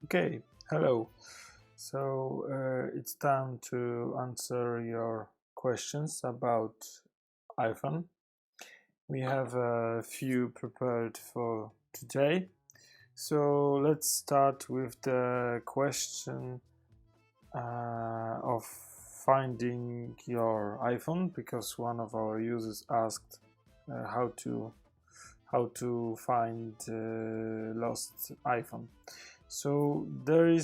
Okay, hello. It's time to answer your questions about iPhone. We have a few prepared for today. So let's start with the question of finding your iPhone, because one of our users asked how to find lost iPhone. So there are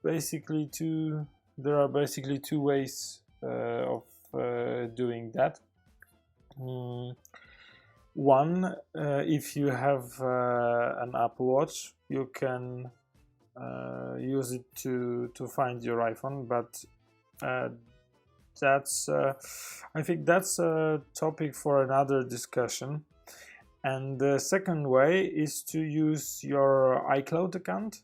basically two ways of doing that. Mm, One, if you have an Apple Watch, you can use it to find your iPhone, but uh, that's I think that's a topic for another discussion. And the second way is to use your iCloud account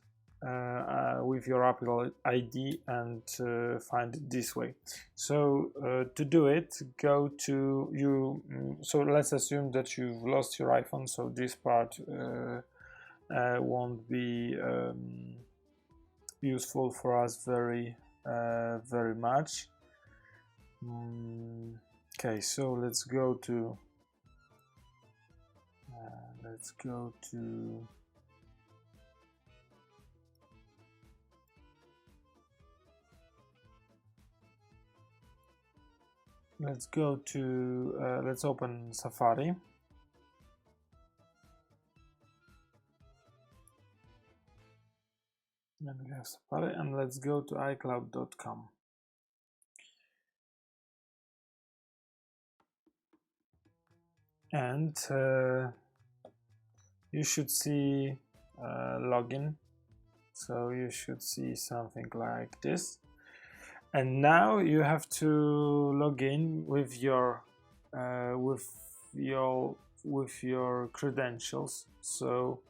with your Apple ID and find it this way. So to do it, go to you. So let's assume that you've lost your iPhone. So this part won't be useful for us very much. Okay, so let's go to let's go to let's open Safari. Then we have Safari, and let's go to iCloud.com. And you should see login. So you should see something like this. And now you have to log in with your credentials. So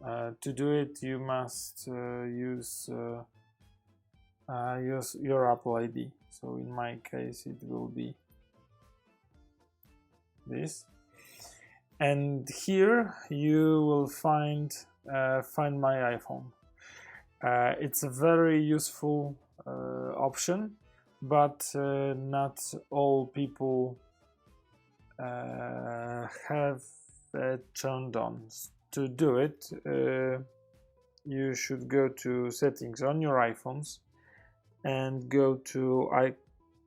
to do it, you must use your Apple ID. So in my case, it will be this. And here you will find my iPhone. It's a very useful option, but not all people have it turned on. To do it, you should go to settings on your iPhones and go to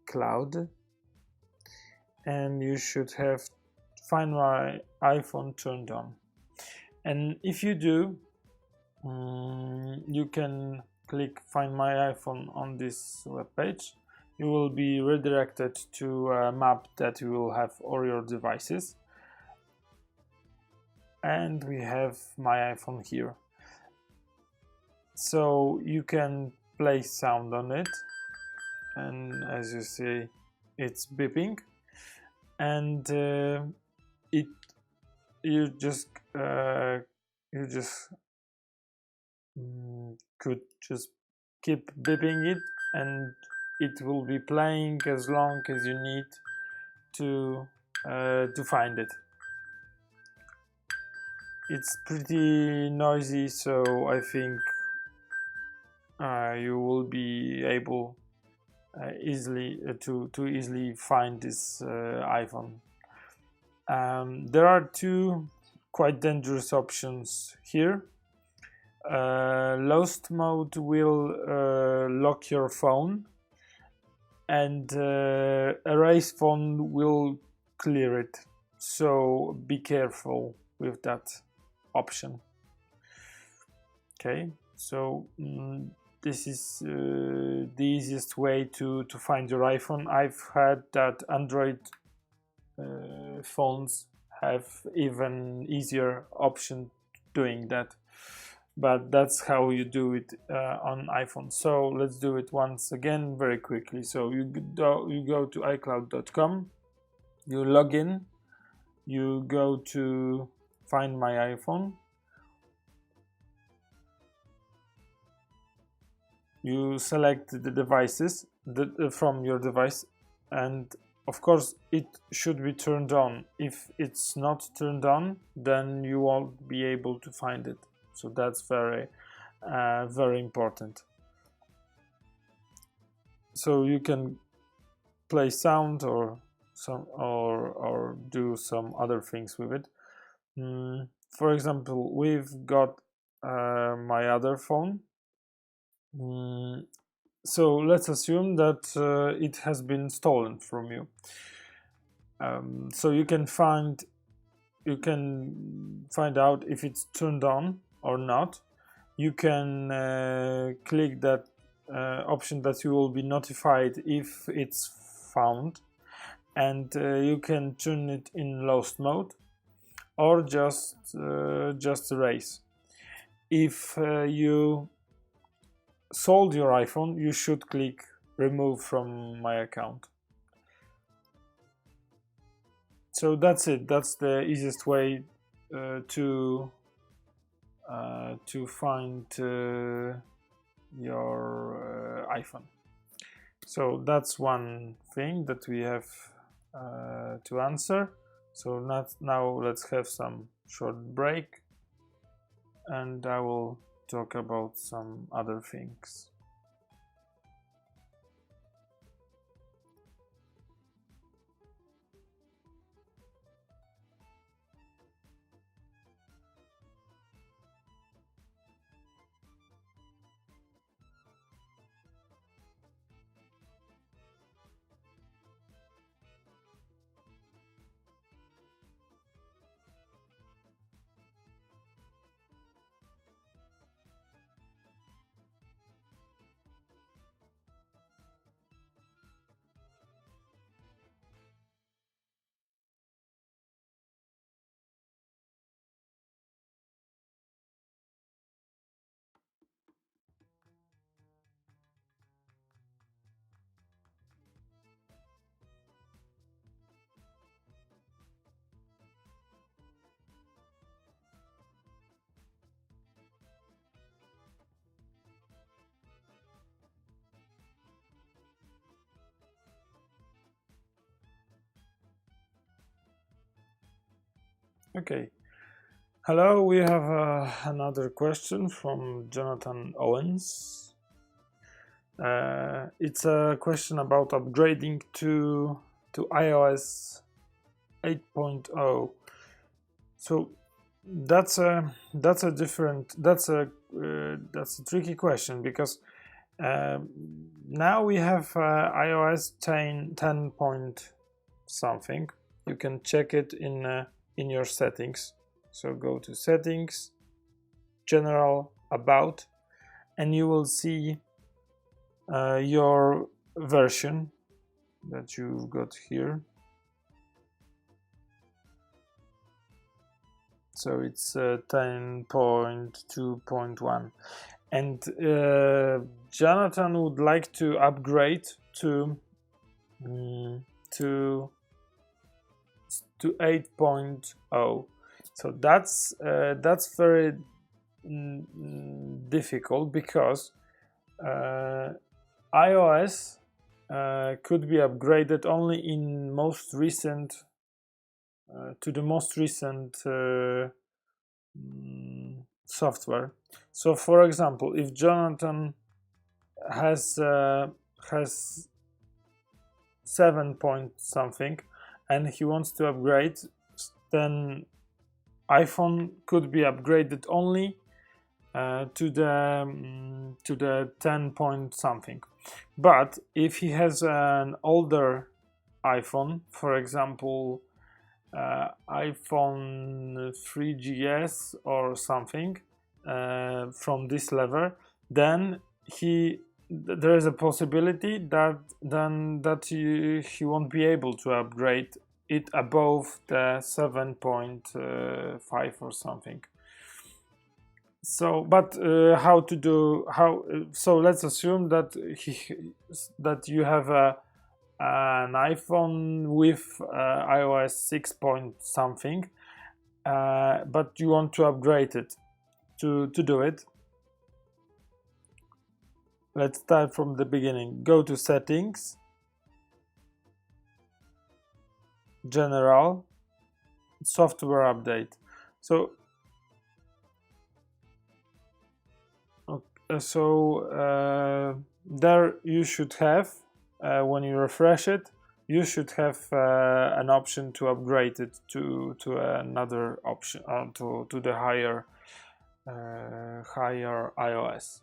iCloud, and you should have Find My iPhone turned on. And if you do, you can click Find My iPhone on this web page. You will be redirected to a map that you will have all your devices. And we have my iPhone here. So you can play sound on it, and as you see, it's beeping. And it you just could just keep beeping it, and it will be playing as long as you need to find it. It's pretty noisy, so I think you will be able easily to easily find this iPhone. There are two quite dangerous options here. Lost mode will lock your phone, and erase phone will clear it. So be careful with that option. Okay, so this is the easiest way to find your iPhone. I've had that Android phones have even easier option doing that, but that's how you do it on iPhone. So let's do it once again very quickly. So you go to iCloud.com, you log in, you go to Find My iPhone, you select the devices from your device, and of course it should be turned on. If it's not turned on, then you won't be able to find it. So that's very very important. So you can play sound or do some other things with it. For example, we've got my other phone. So let's assume that it has been stolen from you. So you can find out if it's turned on or not. You can click that option that you will be notified if it's found, and you can turn it in lost mode or just erase. If you sold your iPhone, you should click remove from my account. So that's it. That's the easiest way to find your iPhone. So that's one thing that we have to answer. So now let's have some short break, and I will talk about some other things. Okay. Hello, we have another question from Jonathan Owens. It's a question about upgrading to iOS 8.0. So that's a tricky question, because now we have iOS 10 point something. You can check it in your settings. So go to settings, general, about, and you will see your version that you've got here. So it's 10.2.1, and Jonathan would like to upgrade to 8.0. So that's very difficult, because iOS could be upgraded only in most recent to the most recent software. So, for example, if Jonathan has 7 point something and he wants to upgrade, then iPhone could be upgraded only to the 10 point something. But if he has an older iPhone, for example, iPhone 3GS or something from this level, then there is a possibility that he won't be able to upgrade it above the 7.5 or something. So, but so let's assume that you have an iPhone with iOS 6 point something, but you want to upgrade it. To do it, let's start from the beginning. Go to settings, general, software update. So there you should have, when you refresh it, you should have an option to upgrade it to another option, to the higher iOS.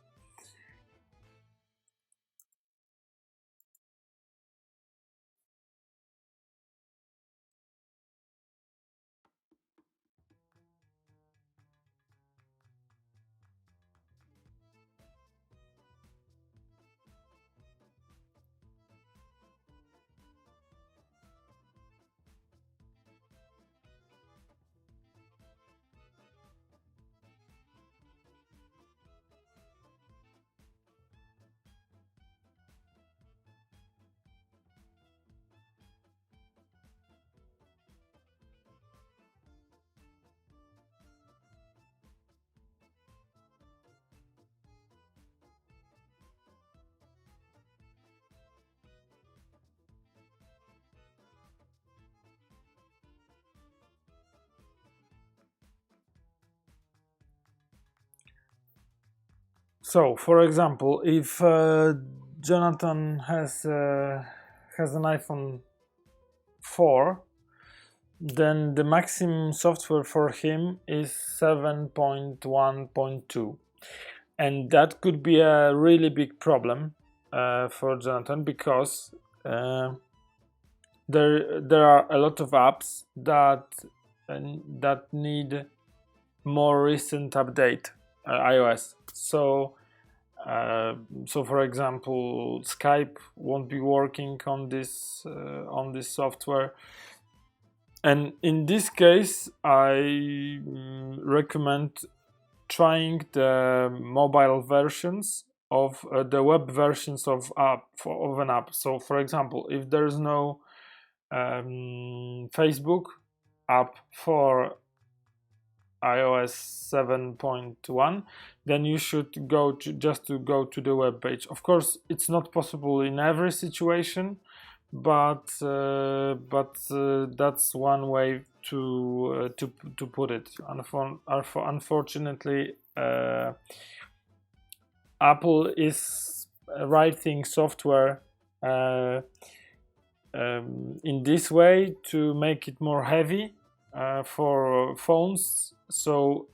So, for example, if Jonathan has an iPhone 4, then the maximum software for him is 7.1.2, and that could be a really big problem for Jonathan, because there are a lot of apps that need more recent update iOS. So for example, Skype won't be working on this software, and in this case I recommend trying the mobile versions of the web versions of an app. So for example, if there is no Facebook app for iOS 7.1, then you should go to the web page. Of course, it's not possible in every situation, but that's one way to put it. Unfortunately, Apple is writing software in this way to make it more heavy for phones. So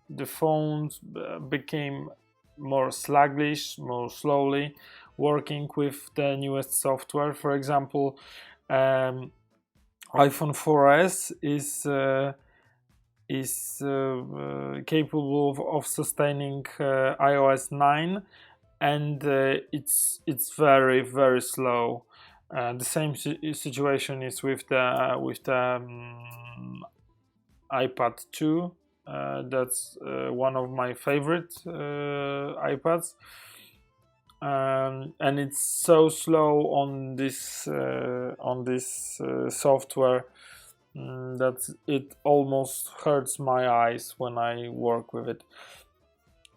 the phones became more sluggish, more slowly working with the newest software. For example, iPhone 4S is capable of sustaining iOS 9, and it's very, very slow. The same situation is with the iPad 2. That's one of my favorite iPads, and it's so slow on this software that it almost hurts my eyes when I work with it.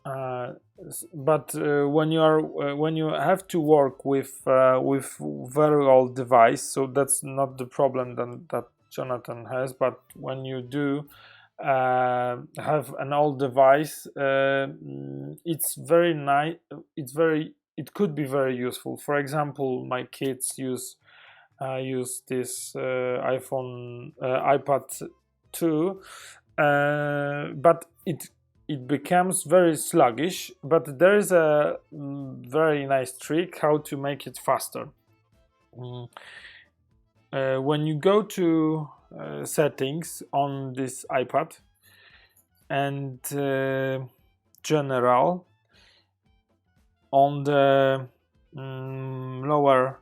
But when you have to work with very old device, so that's not the problem that Jonathan has. But when you do have an old device, it's very nice. It could be very useful. For example, my kids use this iPad 2, but it becomes very sluggish. But there is a very nice trick how to make it faster. When you go to settings on this iPad and general, on the lower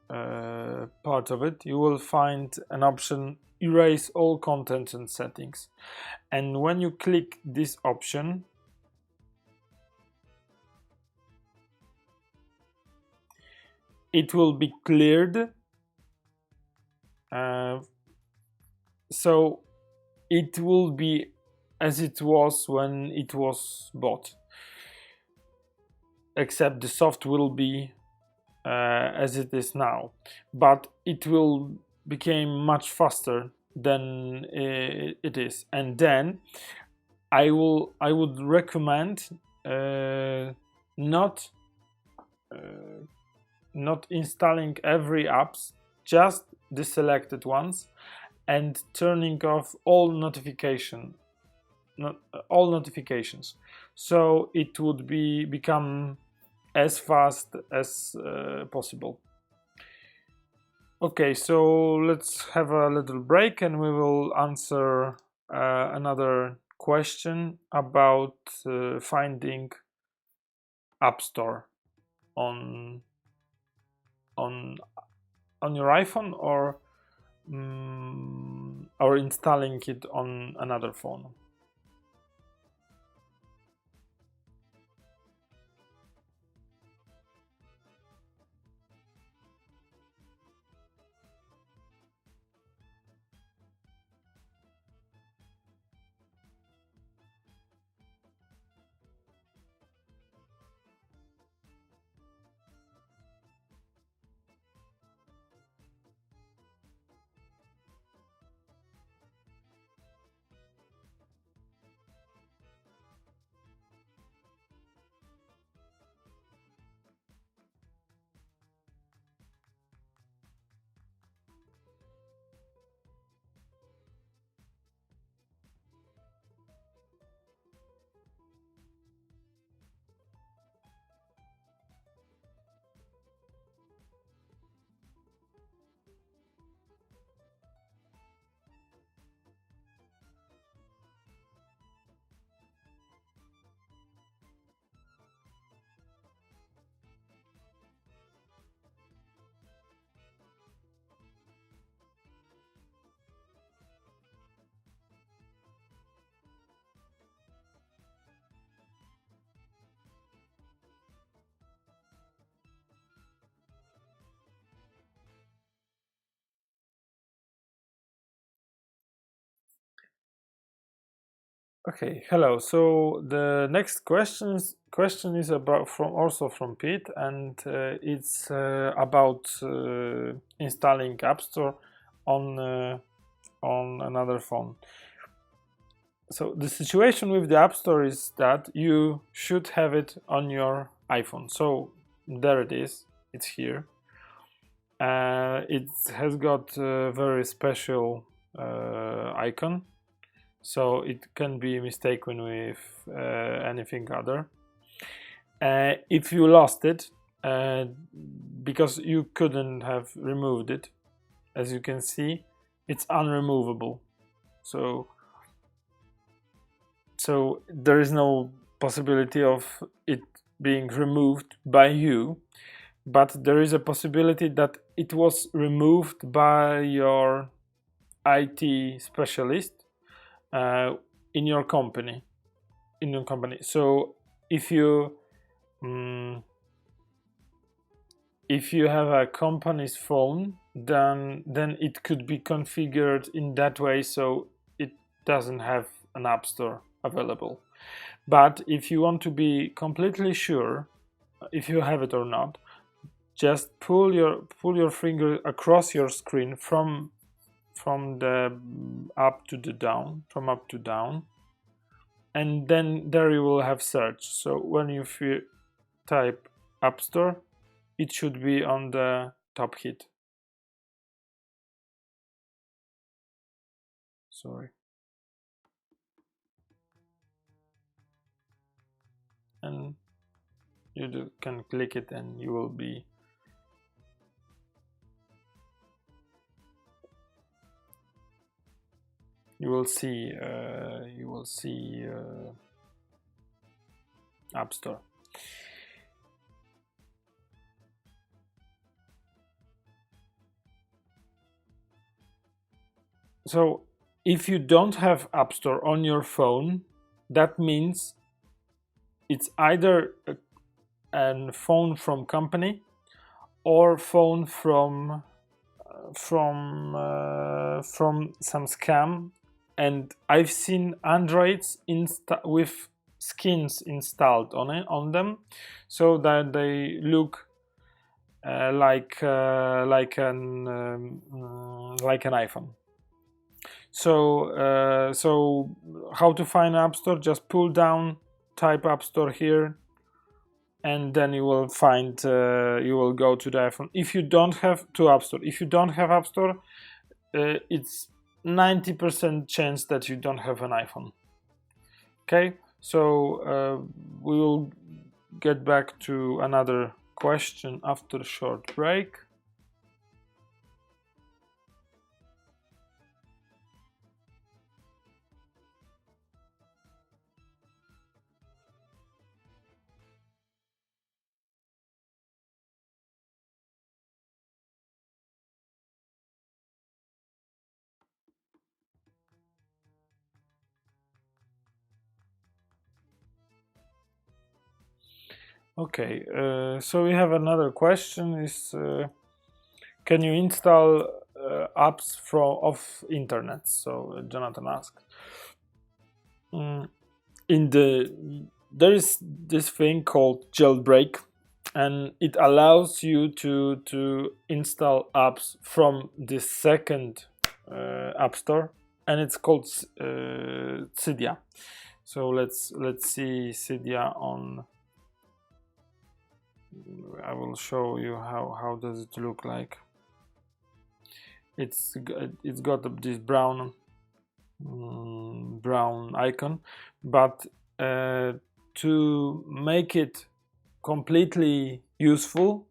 part of it, you will find an option, erase all content and settings, and when you click this option, it will be cleared, so it will be as it was when it was bought, except the soft will be as it is now, but it will become much faster than it is. And then I would recommend not not installing every apps, just the selected ones, and turning off all notifications, so it would become as fast as possible. Okay, so let's have a little break and we will answer another question about finding App Store on on on your iPhone, or installing it on another phone. Okay, hello. So the next question is about from Pete, and it's about installing App Store on another phone. So the situation with the App Store is that you should have it on your iPhone. So there it is. It's here. It has got a very special icon, so it can be mistaken with anything other. If you lost it because you couldn't have removed it, as you can see, it's unremovable. So there is no possibility of it being removed by you, but there is a possibility that it was removed by your IT specialist in your company. So if you have a company's phone, then it could be configured in that way, so it doesn't have an App Store available. But if you want to be completely sure if you have it or not, just pull your finger across your screen from the up to down, and then there you will have search. So when you type App Store, it should be on the top hit. Sorry. And you can click it and you will see App Store. So if you don't have App Store on your phone, that means it's either a phone from company or phone from some scam. And I've seen Androids with skins installed on them, so that they look like an iPhone. So how to find App Store? Just pull down type App Store here, and then you will find you will go to the iPhone. If you don't have to App Store, if you don't have App Store, it's 90% chance that you don't have an iPhone. Okay, so we will get back to another question after a short break. Okay, so we have another question is can you install apps from off internet? So Jonathan asked. There is this thing called jailbreak, and it allows you to install apps from the second app store, and it's called Cydia. So let's see Cydia on. I will show you how does it look like. It's got this brown icon, but to make it completely useful,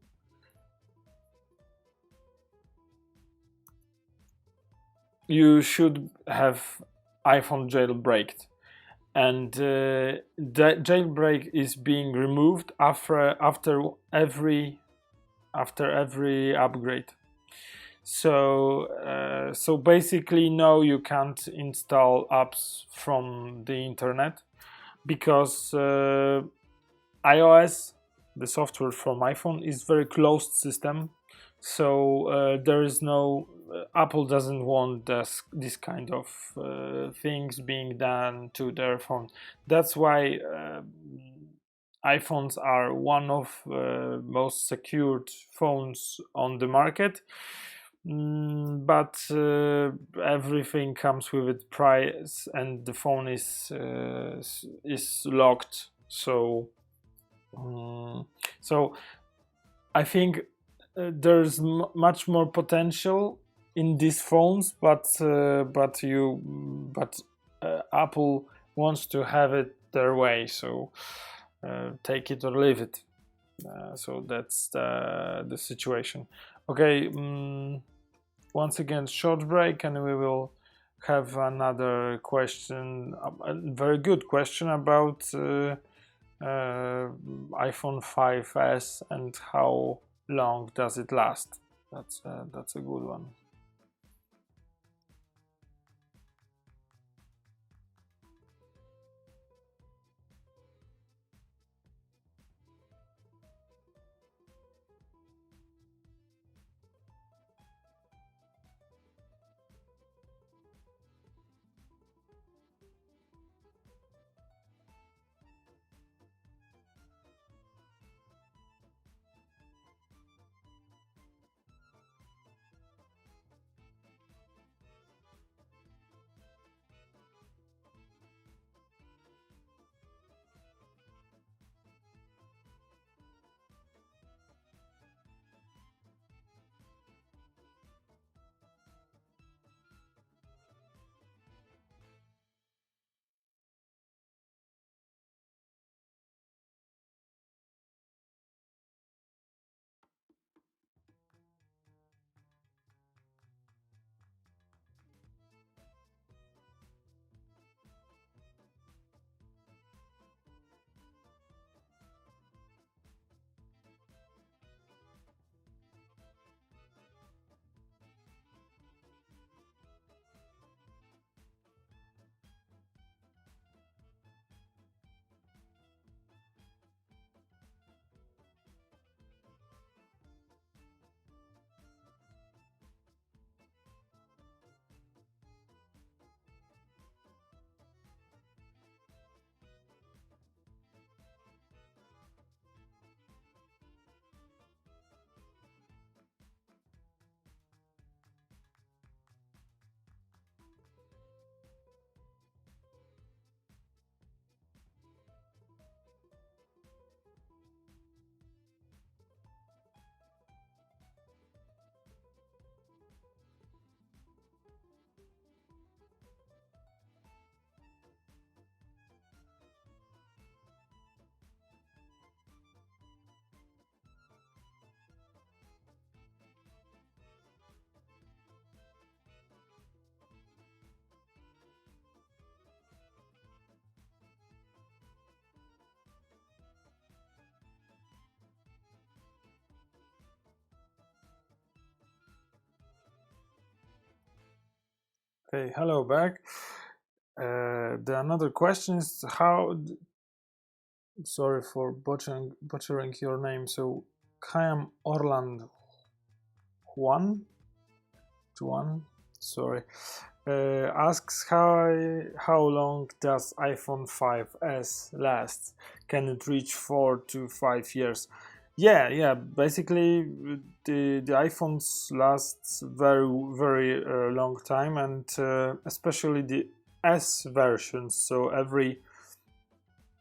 you should have iPhone jailbreaked, and the jailbreak is being removed after every upgrade. So basically, no, you can't install apps from the internet, because iOS, the software from iPhone, is very closed system. So there is no Apple doesn't want this kind of things being done to their phone. That's why iPhones are one of most secured phones on the market. But everything comes with its price, and the phone is locked. So I think there's much more potential in these phones, but Apple wants to have it their way. So take it or leave it. So that's the situation. Okay. Once again, short break, and we will have another question, a very good question about iPhone 5s and how long does it last. That's a good one. Okay, hello back. The another question is sorry for butchering your name. So Kayam Orland Juan, sorry, asks how long does iPhone 5s last? Can it reach 4 to 5 years? Yeah. Basically, the iPhones last very long time, and especially the S versions. So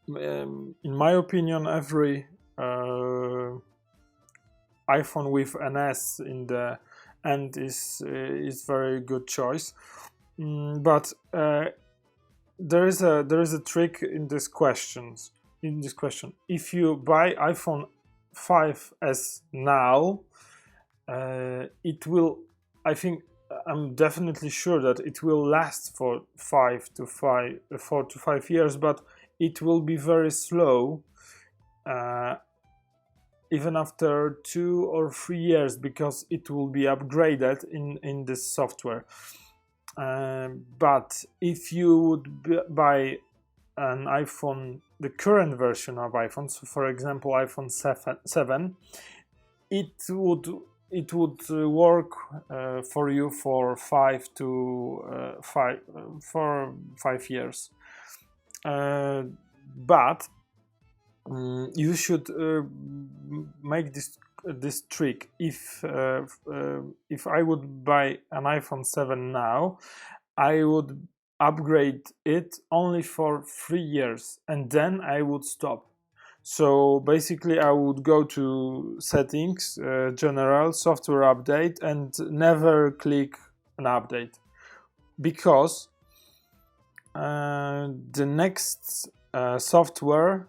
in my opinion, every iPhone with an S in the end is very good choice. But there is a trick in this questions. In this question, if you buy iPhone 5s now, it will. I think I'm definitely sure that it will last for 4 to 5 years, but it will be very slow. Even after 2 or 3 years, because it will be upgraded in this software. But if you would buy an iPhone, the current version of iPhone, so for example iPhone 7, it would work for you for 5 years. But you should make this trick. If I would buy an iPhone 7 now, I would upgrade it only for 3 years, and then I would stop. So basically, I would go to settings, general software update, and never click an update, because the next softwares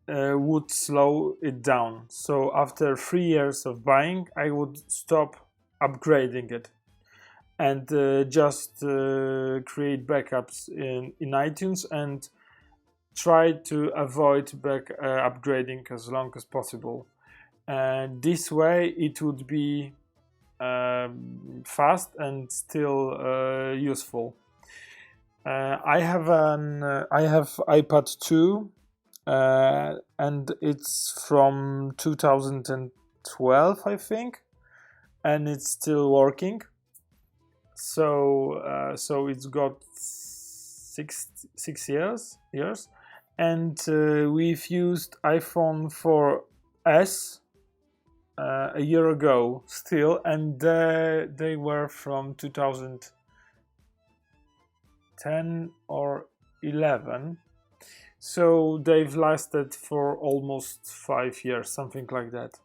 would slow it down. So after 3 years of buying, I would stop upgrading it, and just create backups in iTunes, and try to avoid upgrading as long as possible. And this way it would be fast and still useful. I have iPad 2, and it's from 2012, I think, and it's still working. So it's got six years, and we've used iPhone 4S a year ago still, and they were from 2010 or 11. So they've lasted for almost 5 years, something like that.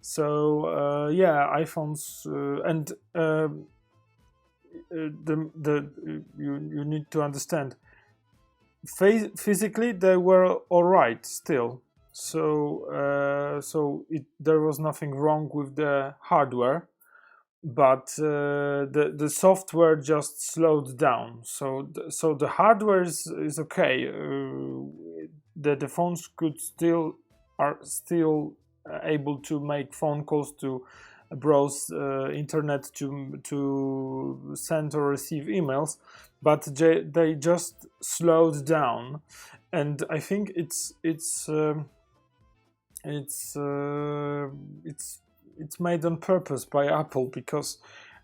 So iPhones and you need to understand. Physically, they were all right still. So there was nothing wrong with the hardware, but the software just slowed down. So the hardware is okay. The phones are still able to make phone calls, to browse internet, to send or receive emails, but they just slowed down. And I think it's made on purpose by Apple, because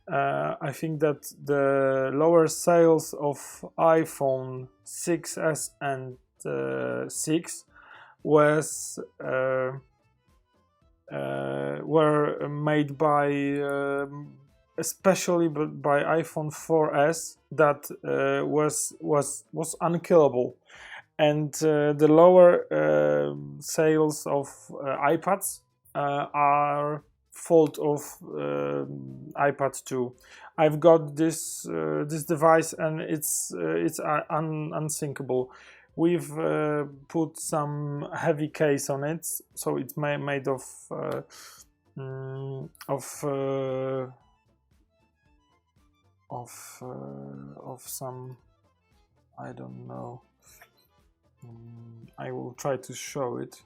I think that the lower sales of iPhone 6s and 6 was were made by especially by iPhone 4S, that was unkillable, and the lower sales of iPads are fault of iPad 2. I've got this device, and it's unsinkable. We've put some heavy case on it, so it's made of some, I don't know. I will try to show it.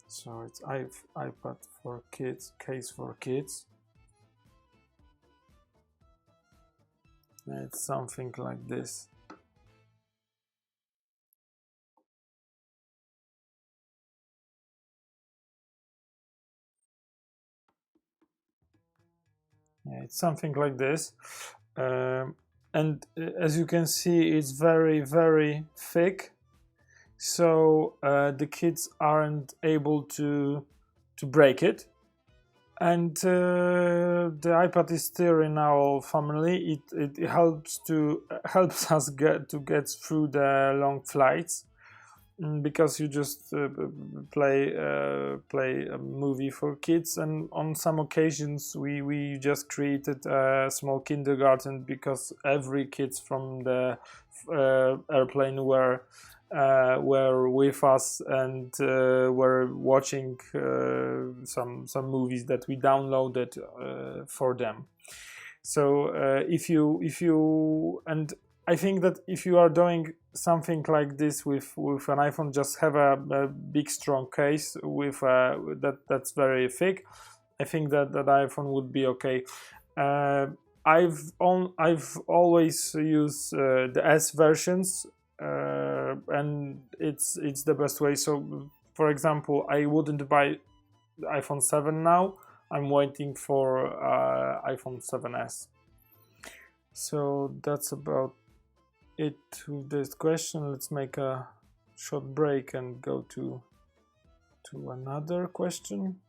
So it's iPad for kids, case for kids. It's something like this. Yeah, it's something like this. And as you can see, it's very, very thick. So the kids aren't able to break it. And the iPad is still in our family. It helps us get through the long flights, because you just play a movie for kids, and on some occasions we just created a small kindergarten, because every kids from the airplane were with us, and were watching some movies that we downloaded for them. So if you and I think that if you are doing something like this with an iPhone, just have a big strong case with that's very thick. I think that iPhone would be okay. Uh, I've always used the S versions, and it's the best way. So, for example, I wouldn't buy the iPhone 7 now. I'm waiting for iPhone 7s. So that's about it with this question. Let's make a short break and go to another question.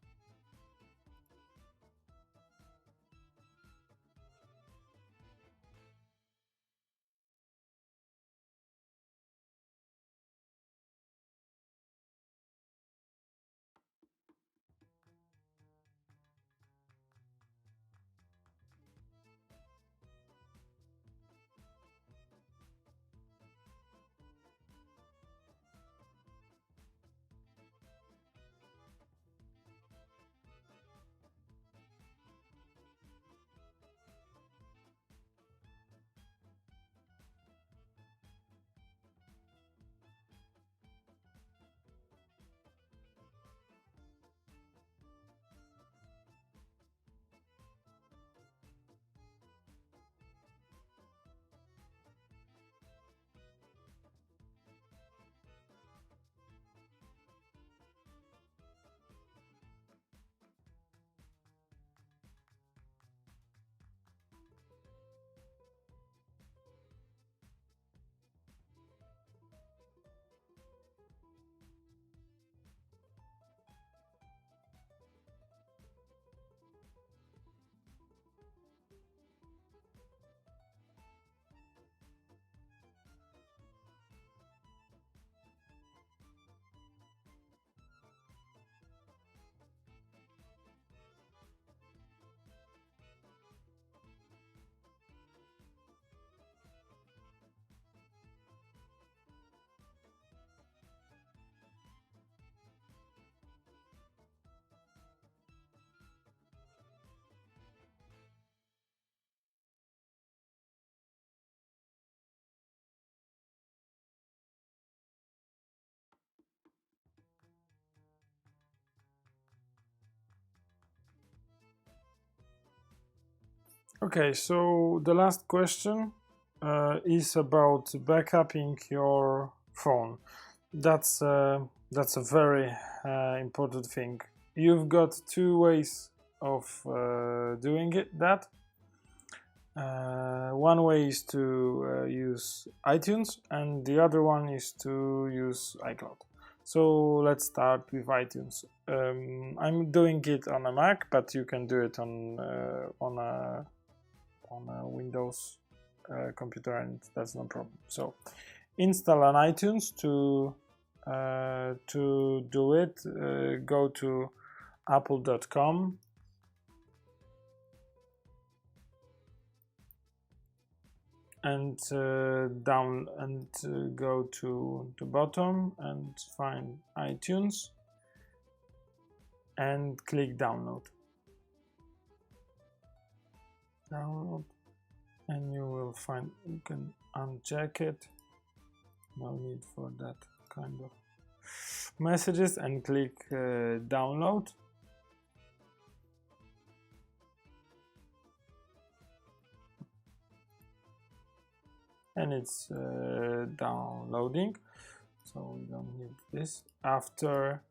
Okay, so the last question is about backupping your phone. That's a very important thing. You've got two ways of doing it. One way is to use iTunes, and the other one is to use iCloud. So let's start with iTunes. I'm doing it on a Mac, but you can do it on a Windows computer, and that's no problem. So install an iTunes. To do it, go to apple.com and down and go to the bottom and find iTunes and click download, and you will find, you can uncheck it, no need for that kind of messages and click download. And it's downloading, so we don't need this after,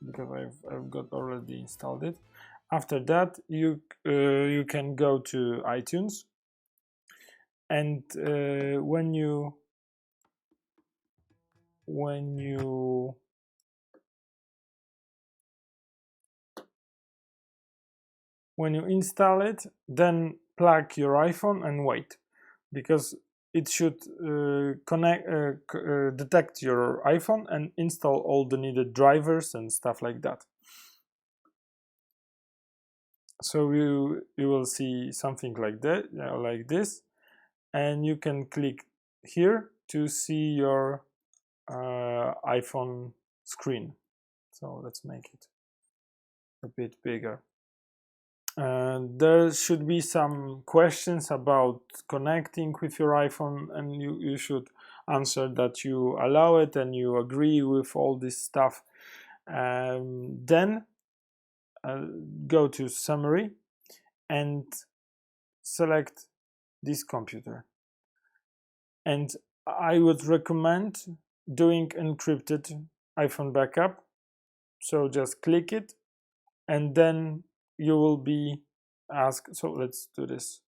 because I've got already installed it. After that, you can go to iTunes, and when you install it, then plug your iPhone and wait, because it should detect your iPhone and install all the needed drivers and stuff like that. So you will see something like that, like this, and you can click here to see your iPhone screen. So let's make it a bit bigger. There should be some questions about connecting with your iPhone, and you should answer that you allow it and you agree with all this stuff. Then go to summary and select this computer. And I would recommend doing encrypted iPhone backup. So just click it, and then you will be asked, so let's do this,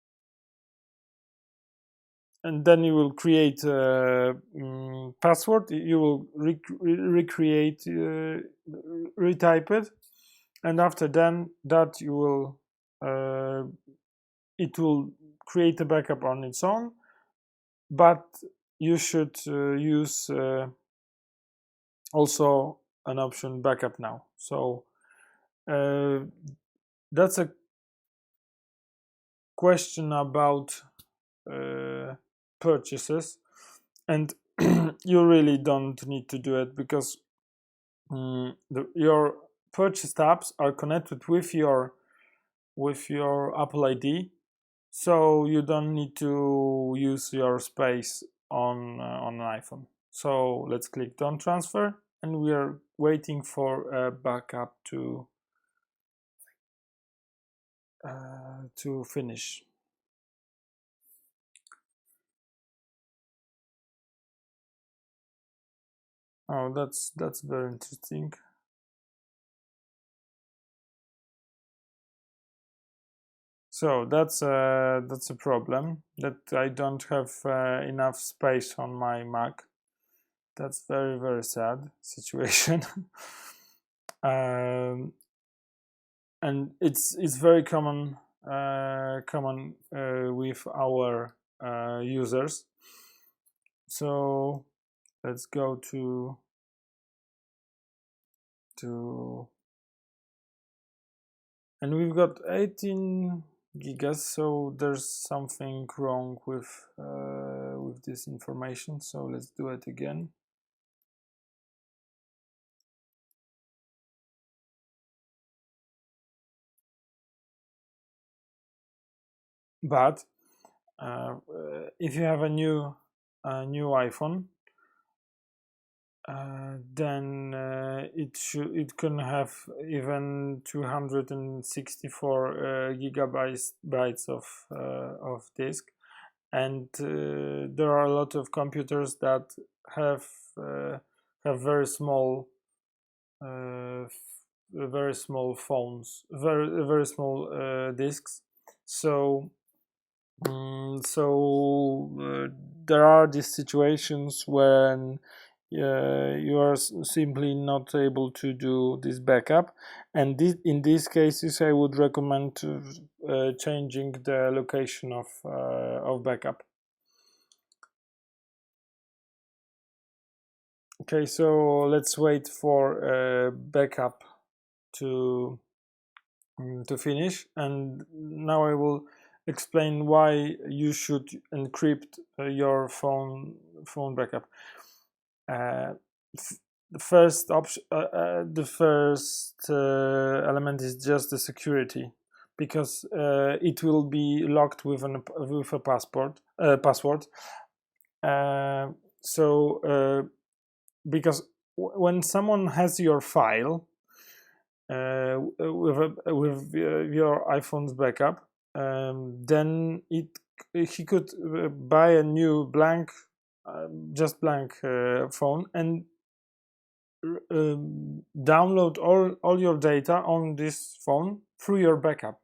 and then you will create a password. You will recreate, retype it, and after then that you will it will create a backup on its own, but you should use also an option backup now. So that's a question about purchases, and you really don't need to do it, because your purchased apps are connected with your Apple ID, so you don't need to use your space on an iPhone. So let's click don't transfer, and we are waiting for a backup to finish. Oh, that's very interesting. So that's a problem, that I don't have enough space on my Mac. That's very, very sad situation. And it's very common with our users. So let's go to and we've got 18 gigas, so there's something wrong with this information. So let's do it again. But if you have a new iPhone, then it can have even 264 gigabytes of disk, and there are a lot of computers that have very small phones, very small disks. So there are these situations when you are simply not able to do this backup, and in these cases I would recommend changing the location of backup. Okay, so let's wait for backup to finish, and now I will explain why you should encrypt your phone backup. The first option, the first element is just the security, because it will be locked with a password. So because when someone has your file with your iPhone's backup, then he could buy a new blank, just blank phone, and download all your data on this phone through your backup,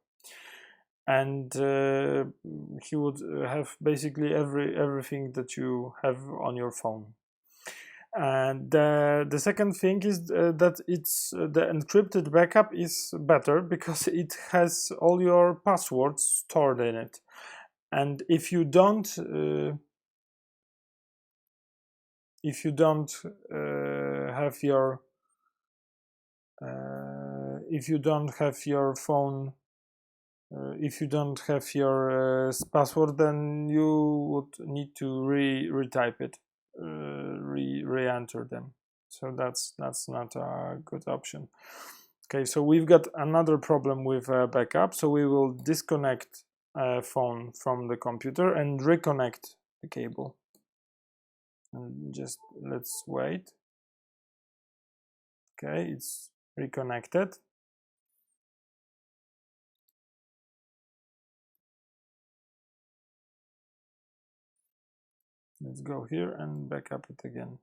and he would have basically everything that you have on your phone. And the second thing is that it's the encrypted backup is better because it has all your passwords stored in it. And if you don't have your if you don't have your phone if you don't have your password, then you would need to retype it, re-enter them. So that's not a good option. Okay, so we've got another problem with backup. So we will disconnect phone from the computer and reconnect the cable. And just let's wait. Okay, it's reconnected. Let's go here and back up it again.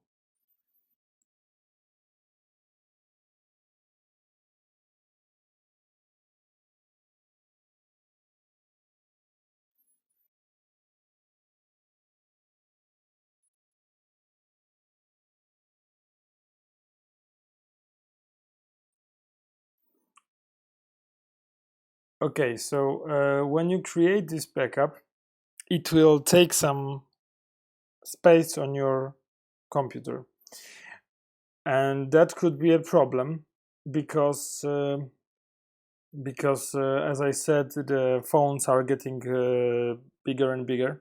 Okay, so when you create this backup, it will take some space on your computer, and that could be a problem because as I said, the phones are getting bigger and bigger.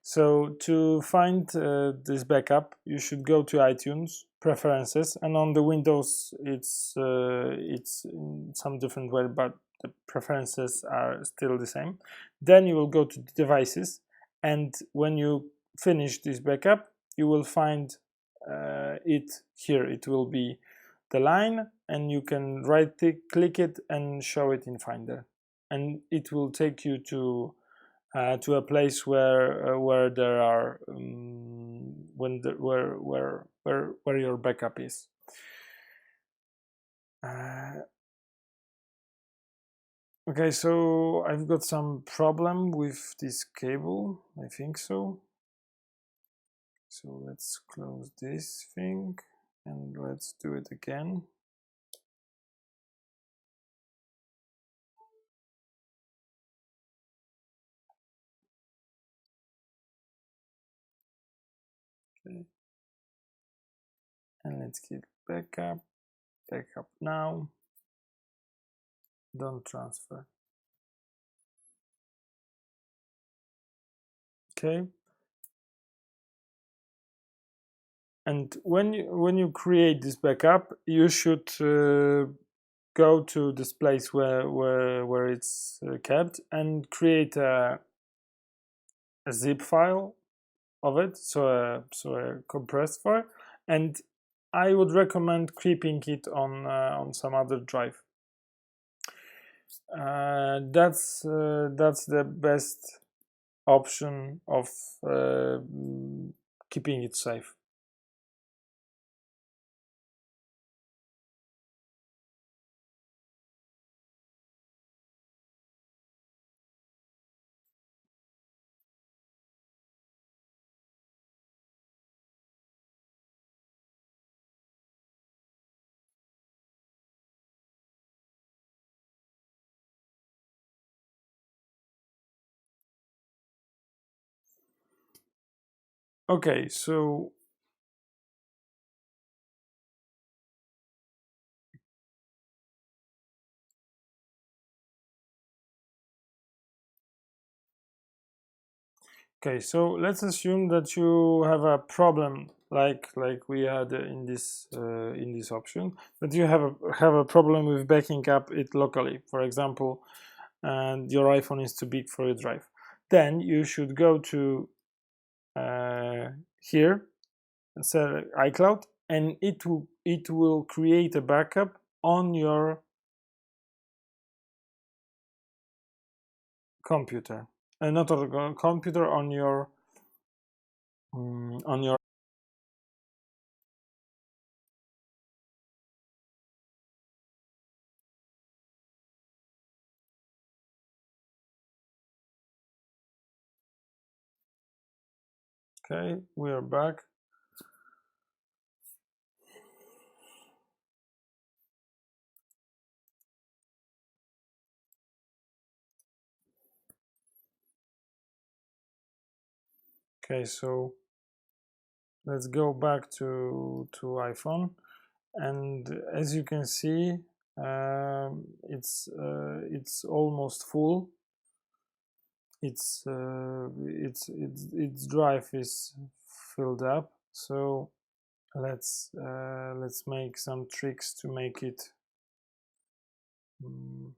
So to find this backup, you should go to iTunes preferences, and on the Windows it's in some different way, but the preferences are still the same. Then you will go to devices, and when you finish this backup, you will find it here. It will be the line, and you can click it and show it in Finder, and it will take you to a place where there are where your backup is. Okay, so I've got some problem with this cable, I think so. So let's close this thing and let's do it again. Okay. And let's keep backup now, don't transfer. Okay. And when you create this backup, you should go to this place where it's kept and create a zip file of it, so a compressed file, and I would recommend keeping it on some other drive. That's the best option of keeping it safe. Okay, so okay, so let's assume that you have a problem like we had in this option, that you have a problem with backing up it locally, for example, and your iPhone is too big for your drive. Then you should go to here and select iCloud and it will create a backup on your computer, and not on a computer, on your. Okay, we are back. Okay, so let's go back to iPhone, and as you can see, it's almost full. Its drive is filled up. So let's make some tricks to make it. mm,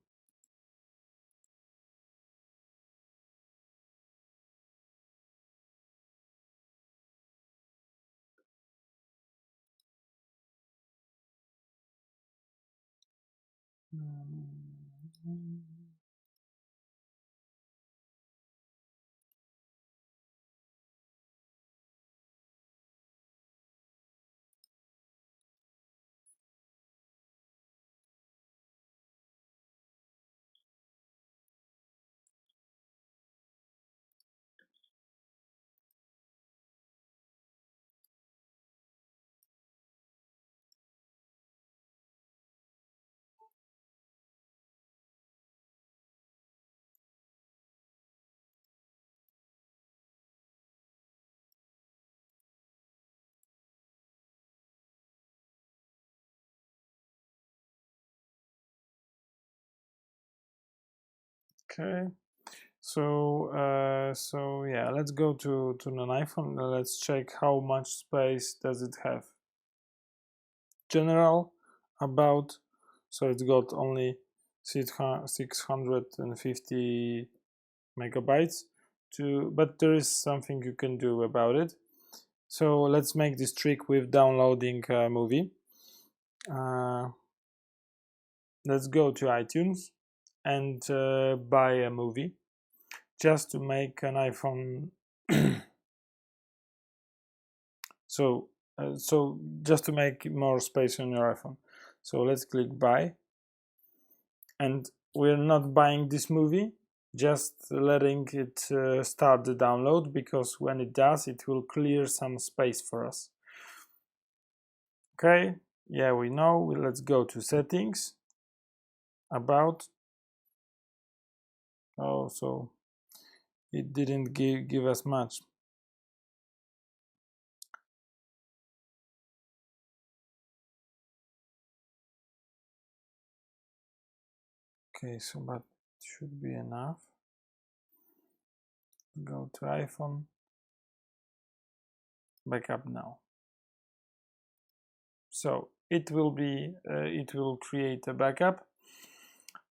okay, so yeah, let's go to an iPhone. Let's check how much space does it have. General, about, so it's got only 650 megabytes but there is something you can do about it. So let's make this trick with downloading a movie. uh, let's go to iTunes and buy a movie, just to make an iPhone. So just to make more space on your iPhone. So let's click buy, and we're not buying this movie, just letting it start the download, because when it does, it will clear some space for us. Okay, yeah, we know. Let's go to settings, about. Oh, so it didn't give us much. Okay, so but should be enough. Go to iPhone, backup now. So it will create a backup.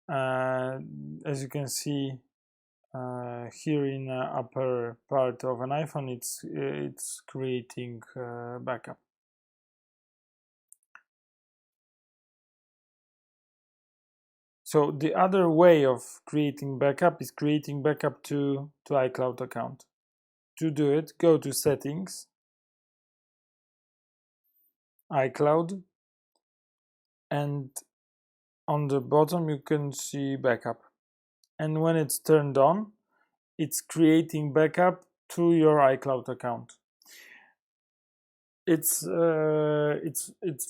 As you can see here in the upper part of an iPhone, it's creating backup. So the other way of creating backup is creating backup to iCloud account. To do it, go to settings, iCloud, and on the bottom you can see backup. And when it's turned on, it's creating backup to your iCloud account. It's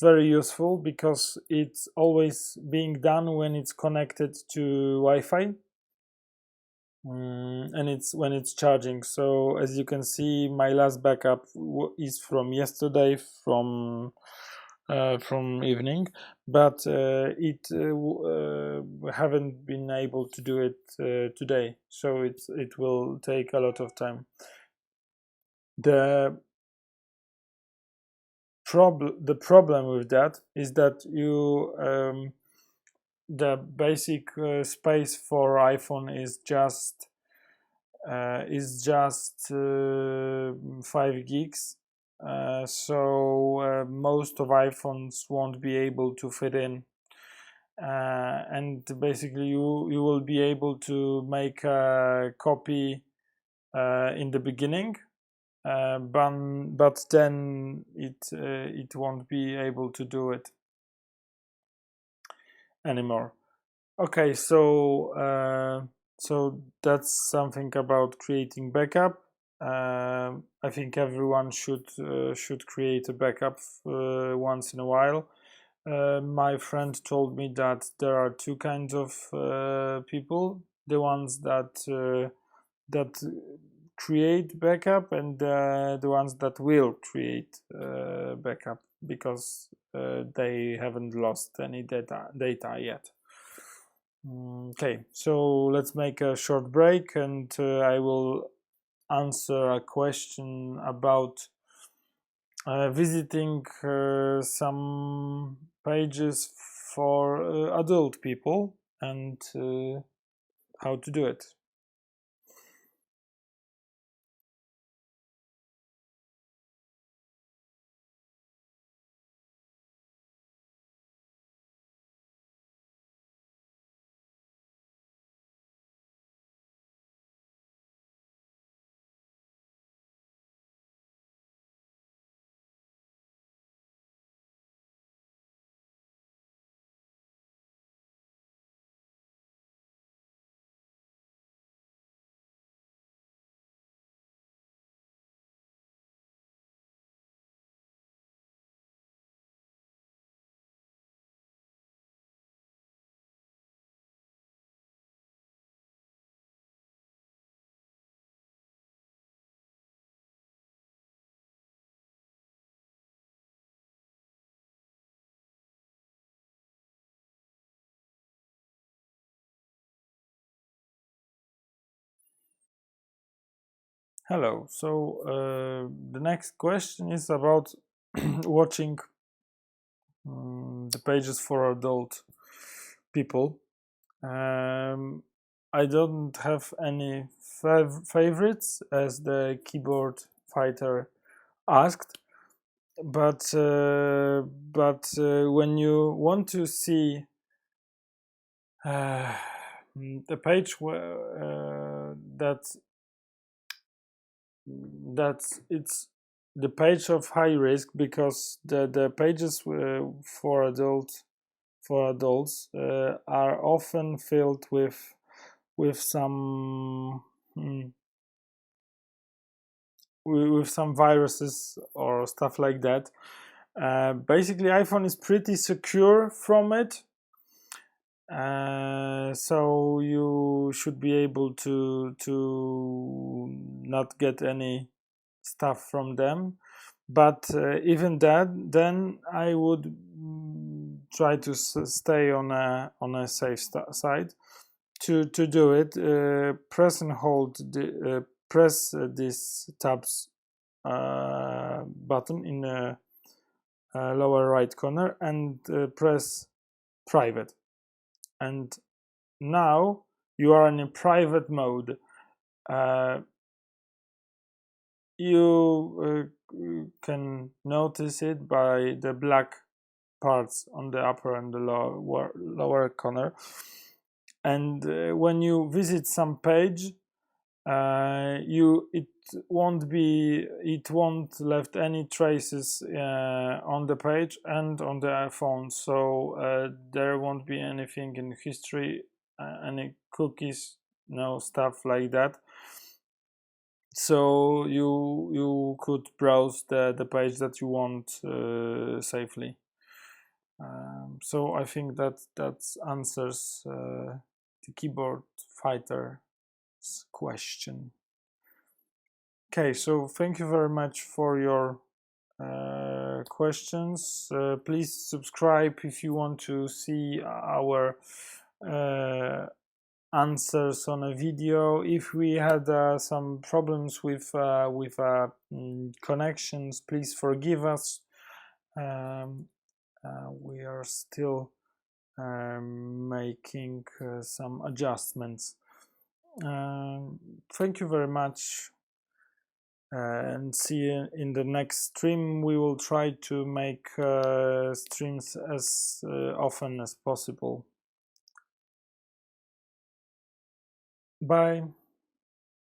very useful because it's always being done when it's connected to Wi-Fi, and it's when it's charging. So as you can see, my last backup is from yesterday, from evening, but it haven't been able to do it today, so it will take a lot of time. The problem with that is that the basic space for iPhone is just 5 gigs, so most of iPhones won't be able to fit in. And basically you will be able to make a copy in the beginning, but then it won't be able to do it anymore. Okay, so that's something about creating backup. I think everyone should create a backup once in a while. My friend told me that there are two kinds of people: the ones that create backup, and the ones that will create backup because they haven't lost any data yet. Okay, so let's make a short break, and I will answer a question about visiting some pages for adult people and how to do it. Hello. So the next question is about watching the pages for adult people. I don't have any favorites, as the keyboard fighter asked, but when you want to see uh, the page that it's the page of high risk, because the pages for adults are often filled with some mm, with some viruses or stuff like that. Basically, iPhone is pretty secure from it, so you should be able to not get any stuff from them. But even that, then I would try to stay on a safe side. To do it, press and hold press this tabs button in the lower right corner, and press private, and now you are in a private mode. uh, you can notice it by the black parts on the upper and the lower corner. And when you visit some page, it won't left any traces on the page and on the iPhone, so there won't be anything in history, any cookies, no stuff like that. So you could browse the page that you want safely. So I think that answers the keyboard fighter's question. Okay, so thank you very much for your questions. Please subscribe if you want to see our answers on a video. If we had some problems with connections, please forgive us. We are still making some adjustments. Thank you very much. and see you in the next stream. We will try to make streams as often as possible. Bye.